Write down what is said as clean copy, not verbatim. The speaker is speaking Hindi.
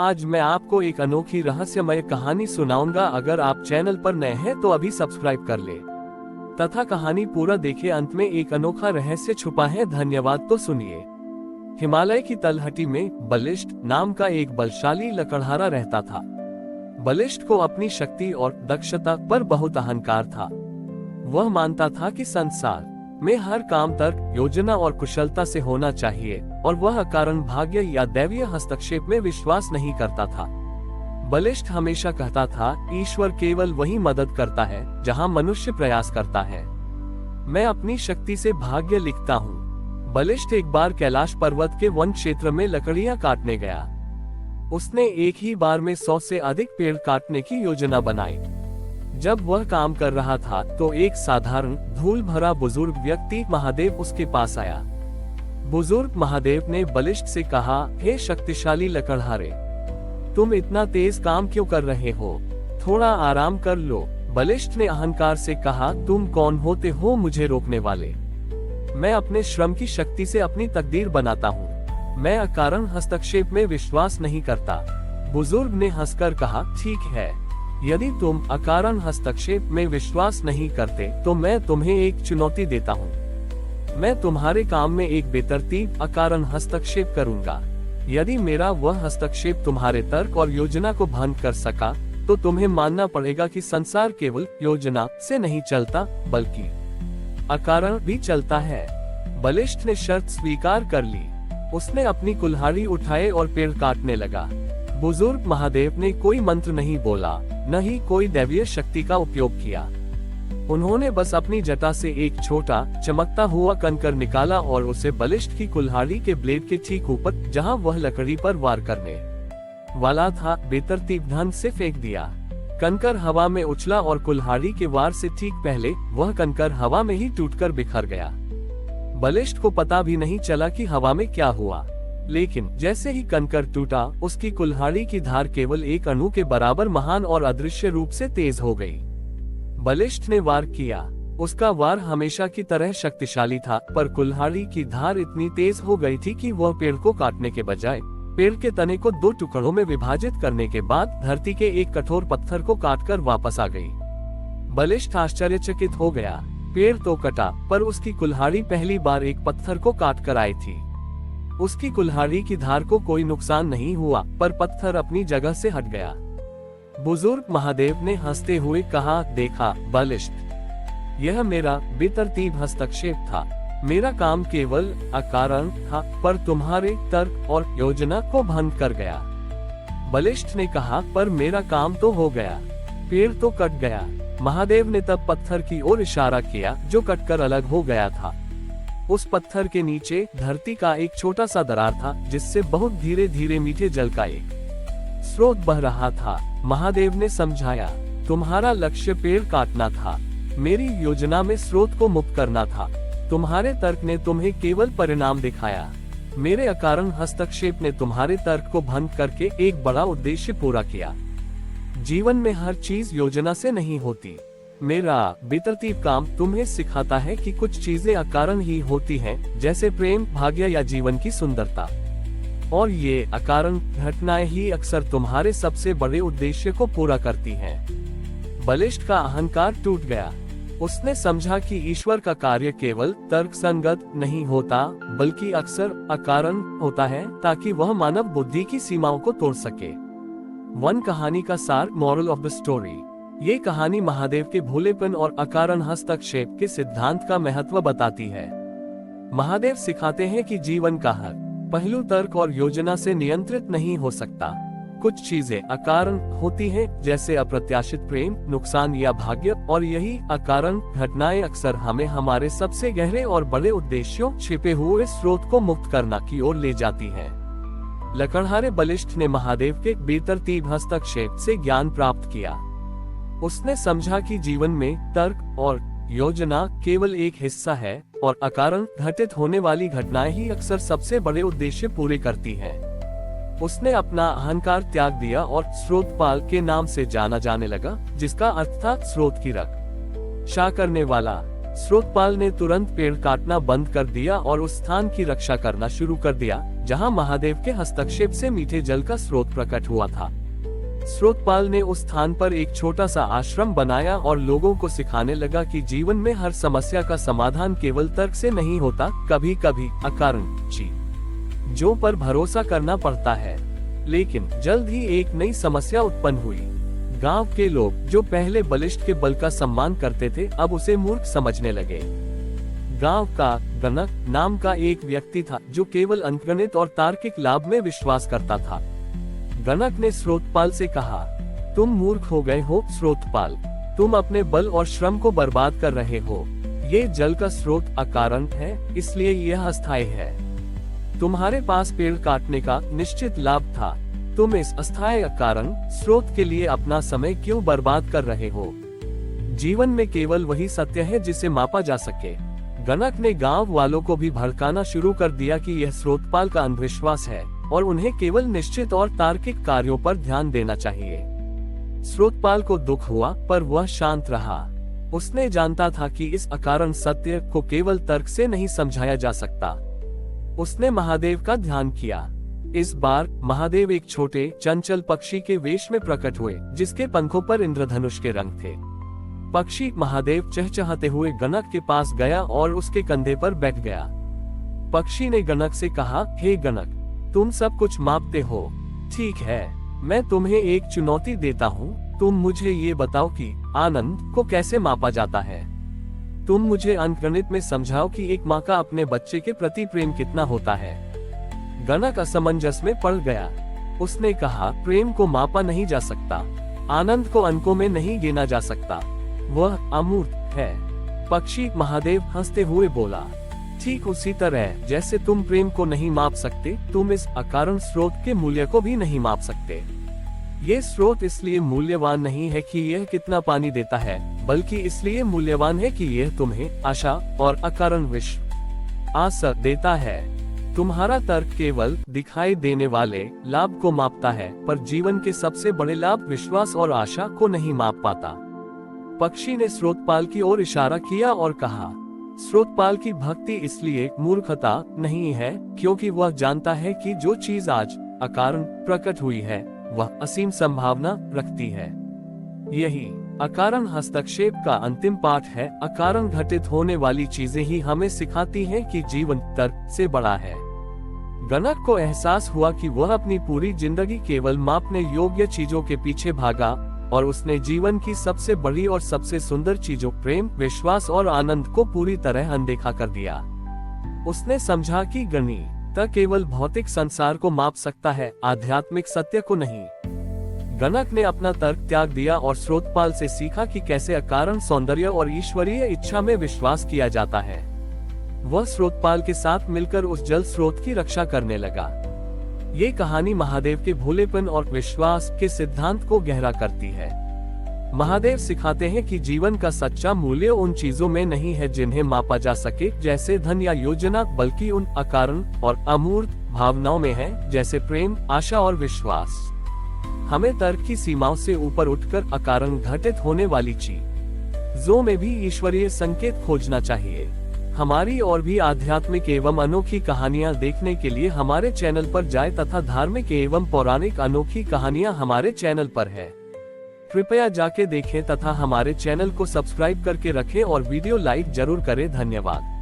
आज मैं आपको एक अनोखी रहस्यमय कहानी सुनाऊंगा। अगर आप चैनल पर नए हैं तो अभी सब्सक्राइब कर ले तथा कहानी पूरा देखें। अंत में एक अनोखा रहस्य छुपा है। धन्यवाद। तो सुनिए। हिमालय की तलहटी में बलिष्ठ नाम का एक बलशाली लकड़हारा रहता था। बलिष्ठ को अपनी शक्ति और दक्षता पर बहुत अहंकार था। वह मानता था कि संसार में हर काम तर्क, योजना और कुशलता से होना चाहिए और वह अकारण भाग्य या दैवीय हस्तक्षेप में विश्वास नहीं करता था। बलिष्ठ हमेशा कहता था, ईश्वर केवल वही मदद करता है जहां मनुष्य प्रयास करता है। मैं अपनी शक्ति से भाग्य लिखता हूँ। बलिष्ठ एक बार कैलाश पर्वत के वन क्षेत्र में लकड़ियां काटने गया। उसने एक ही बार में 100 से अधिक पेड़ काटने की योजना बनाई। जब वह काम कर रहा था तो एक साधारण धूल भरा बुजुर्ग व्यक्ति महादेव उसके पास आया। बुजुर्ग महादेव ने बलिष्ठ से कहा, हे शक्तिशाली लकड़हारे, तुम इतना तेज काम क्यों कर रहे हो? थोड़ा आराम कर लो। बलिष्ठ ने अहंकार से कहा, तुम कौन होते हो मुझे रोकने वाले? मैं अपने श्रम की शक्ति से अपनी तकदीर बनाता हूँ। मैं अकारण हस्तक्षेप में विश्वास नहीं करता। बुजुर्ग ने हंसकर कहा, ठीक है, यदि तुम अकारण हस्तक्षेप में विश्वास नहीं करते तो मैं तुम्हें एक चुनौती देता हूँ। मैं तुम्हारे काम में एक बेतरतीब अकारण हस्तक्षेप करूंगा। यदि मेरा वह हस्तक्षेप तुम्हारे तर्क और योजना को भंग कर सका तो तुम्हें मानना पड़ेगा कि संसार केवल योजना से नहीं चलता बल्कि अकारण भी चलता है। बलिष्ठ ने शर्त स्वीकार कर ली। उसने अपनी कुल्हाड़ी उठाए और पेड़ काटने लगा। बुजुर्ग महादेव ने कोई मंत्र नहीं बोला, न ही कोई दैवीय शक्ति का उपयोग किया। उन्होंने बस अपनी जटा से एक छोटा चमकता हुआ कंकर निकाला और उसे बलिष्ठ की कुल्हाड़ी के ब्लेड के ठीक ऊपर, जहां वह लकड़ी पर वार करने वाला था, बेतरतीब ढंग से फेंक दिया। कंकर हवा में उछला और कुल्हाड़ी के वार से ठीक पहले वह कंकर हवा में ही टूटकर बिखर गया। बलिष्ठ को पता भी नहीं चला कि हवा में क्या हुआ, लेकिन जैसे ही कंकर टूटा, उसकी कुल्हाड़ी की धार केवल एक अणु के बराबर महान और अदृश्य रूप से तेज हो गई। बलिष्ठ ने वार किया। उसका वार हमेशा की तरह शक्तिशाली था, पर कुल्हाड़ी की धार इतनी तेज हो गई थी कि वह पेड़ को काटने के बजाय पेड़ के तने को 2 टुकड़ों में विभाजित करने के बाद धरती के एक कठोर पत्थर को काटकर वापस आ गई। बलिष्ठ आश्चर्यचकित हो गया। पेड़ तो कटा, पर उसकी कुल्हाड़ी पहली बार एक पत्थर को काट कर आई थी। उसकी कुल्हाड़ी की धार को कोई नुकसान नहीं हुआ, पर पत्थर अपनी जगह से हट गया। बुजुर्ग महादेव ने हंसते हुए कहा, देखा बलिष्ठ, यह मेरा बेतरतीब हस्तक्षेप था। मेरा काम केवल अकारण था, पर तुम्हारे तर्क और योजना को भंग कर गया। बलिष्ठ ने कहा, पर मेरा काम तो हो गया, पेड़ तो कट गया। महादेव ने तब पत्थर की ओर इशारा किया जो कटकर अलग हो गया था। उस पत्थर के नीचे धरती का एक छोटा सा दरार था, जिससे बहुत धीरे धीरे मीठे जल का एक स्रोत बह रहा था। महादेव ने समझाया, तुम्हारा लक्ष्य पेड़ काटना था, मेरी योजना में स्रोत को मुक्त करना था। तुम्हारे तर्क ने तुम्हें केवल परिणाम दिखाया, मेरे अकारण हस्तक्षेप ने तुम्हारे तर्क को भंग करके एक बड़ा उद्देश्य पूरा किया। जीवन में हर चीज योजना से नहीं होती। मेरा बेतरतीब काम तुम्हें सिखाता है कि कुछ चीजें अकारण ही होती हैं, जैसे प्रेम, भाग्य या जीवन की सुंदरता। और ये अकारण घटनाएं ही अक्सर तुम्हारे सबसे बड़े उद्देश्य को पूरा करती हैं। बलिष्ठ का अहंकार टूट गया। उसने समझा कि ईश्वर का कार्य केवल तर्क संगत नहीं होता, बल्कि अक्सर अकारण होता है, ताकि वह मानव बुद्धि की सीमाओं को तोड़ सके। वन कहानी का सार, मॉरल ऑफ द स्टोरी। ये कहानी महादेव के भोलेपन और अकारण हस्तक्षेप के सिद्धांत का महत्व बताती है। महादेव सिखाते हैं कि जीवन का हर पहलू तर्क और योजना से नियंत्रित नहीं हो सकता। कुछ चीजें अकारण होती हैं, जैसे अप्रत्याशित प्रेम, नुकसान या भाग्य, और यही अकारण घटनाएं अक्सर हमें हमारे सबसे गहरे और बड़े उद्देश्यों, छिपे हुए स्रोत को मुक्त करना की ओर ले जाती हैं। लकड़हारे बलिष्ठ ने महादेव के बेतरतीब हस्तक्षेप से ज्ञान प्राप्त किया। उसने समझा कि जीवन में तर्क और योजना केवल एक हिस्सा है और अकारण घटित होने वाली घटनाएं ही अक्सर सबसे बड़े उद्देश्य पूरे करती हैं। उसने अपना अहंकार त्याग दिया और स्रोतपाल के नाम से जाना जाने लगा, जिसका अर्थ था स्रोत की रक्षा करने वाला। स्रोतपाल ने तुरंत पेड़ काटना बंद कर दिया और उस स्थान की रक्षा करना शुरू कर दिया जहां महादेव के हस्तक्षेप से मीठे जल का स्रोत प्रकट हुआ था। स्रोतपाल ने उस स्थान पर एक छोटा सा आश्रम बनाया और लोगों को सिखाने लगा कि जीवन में हर समस्या का समाधान केवल तर्क से नहीं होता, कभी कभी अकारण चीजों पर भरोसा करना पड़ता है। लेकिन जल्द ही एक नई समस्या उत्पन्न हुई। गांव के लोग जो पहले बलिष्ठ के बल का सम्मान करते थे, अब उसे मूर्ख समझने लगे। गांव का गणक नाम का एक व्यक्ति था जो केवल अंकगणित और तार्किक लाभ में विश्वास करता था। गणक ने स्रोतपाल से कहा, तुम मूर्ख हो गए हो स्रोतपाल, तुम अपने बल और श्रम को बर्बाद कर रहे हो। ये जल का स्रोत अकारण है, इसलिए यह अस्थायी है। तुम्हारे पास पेड़ काटने का निश्चित लाभ था, तुम इस अस्थायी अकारण स्रोत के लिए अपना समय क्यों बर्बाद कर रहे हो? जीवन में केवल वही सत्य है जिसे मापा जा सके। गणक ने गांव वालों को भी भड़काना शुरू कर दिया कि यह स्रोतपाल का अंधविश्वास है और उन्हें केवल निश्चित और तार्किक कार्यों पर ध्यान देना चाहिए। स्रोतपाल को दुख हुआ, पर वह शांत रहा। उसने जानता था कि इस अकारण सत्य को केवल तर्क से नहीं समझाया जा सकता। उसने महादेव का ध्यान किया। इस बार महादेव एक छोटे चंचल पक्षी के वेश में प्रकट हुए, जिसके पंखों पर इंद्रधनुष के रंग थे। पक्षी महादेव चहचहाते हुए गणक के पास गया और उसके कंधे पर बैठ गया। पक्षी ने गणक से कहा, हे गणक, तुम सब कुछ मापते हो, ठीक है, मैं तुम्हें एक चुनौती देता हूँ। तुम मुझे ये बताओ कि आनंद को कैसे मापा जाता है। तुम मुझे अंकगणित में समझाओ कि एक माँ का अपने बच्चे के प्रति प्रेम कितना होता है। गणक असमंजस में पड़ गया। उसने कहा, प्रेम को मापा नहीं जा सकता, आनंद को अंकों में नहीं गिना जा सकता, वह अमूर्त है। पक्षी महादेव हंसते हुए बोला, ठीक उसी तरह जैसे तुम प्रेम को नहीं माप सकते, तुम इस अकारण स्रोत के मूल्य को भी नहीं माप सकते। ये स्रोत इसलिए मूल्यवान नहीं है कि यह कितना पानी देता है, बल्कि इसलिए मूल्यवान है कि यह तुम्हें आशा और अकारण विश्वास देता है। तुम्हारा तर्क केवल दिखाई देने वाले लाभ को मापता है, पर जीवन के सबसे बड़े लाभ विश्वास और आशा को नहीं माप पाता। पक्षी ने स्रोतपाल की ओर इशारा किया और कहा, स्रोतपाल की भक्ति इसलिए मूर्खता नहीं है क्योंकि वह जानता है कि जो चीज आज अकारण प्रकट हुई है वह असीम संभावना रखती है। यही अकारण हस्तक्षेप का अंतिम पाठ है। अकारण घटित होने वाली चीजें ही हमें सिखाती हैं कि जीवन तर्क से बड़ा है। गणक को एहसास हुआ कि वह अपनी पूरी जिंदगी केवल मापने योग्य चीजों के पीछे भागा और उसने जीवन की सबसे बड़ी और सबसे सुंदर चीजों प्रेम, विश्वास और आनंद को पूरी तरह अनदेखा कर दिया। उसने समझा कि गणित केवल भौतिक संसार को माप सकता है, आध्यात्मिक सत्य को नहीं। गणक ने अपना तर्क त्याग दिया और स्रोतपाल से सीखा कि कैसे अकारण सौंदर्य और ईश्वरीय इच्छा में विश्वास किया जाता है। वह स्रोतपाल के साथ मिलकर उस जल स्रोत की रक्षा करने लगा। ये कहानी महादेव के भोलेपन और विश्वास के सिद्धांत को गहरा करती है। महादेव सिखाते हैं कि जीवन का सच्चा मूल्य उन चीजों में नहीं है जिन्हें मापा जा सके, जैसे धन या योजना, बल्कि उन अकारण और अमूर्त भावनाओं में है, जैसे प्रेम, आशा और विश्वास। हमें तर्क की सीमाओं से ऊपर उठकर अकारण घटित होने वाली चीजों में भी ईश्वरीय संकेत खोजना चाहिए। हमारी और भी आध्यात्मिक एवं अनोखी कहानियां देखने के लिए हमारे चैनल पर जाएं तथा धार्मिक एवं पौराणिक अनोखी कहानियां हमारे चैनल पर है। कृपया जाके देखें तथा हमारे चैनल को सब्सक्राइब करके रखें और वीडियो लाइक जरूर करें। धन्यवाद।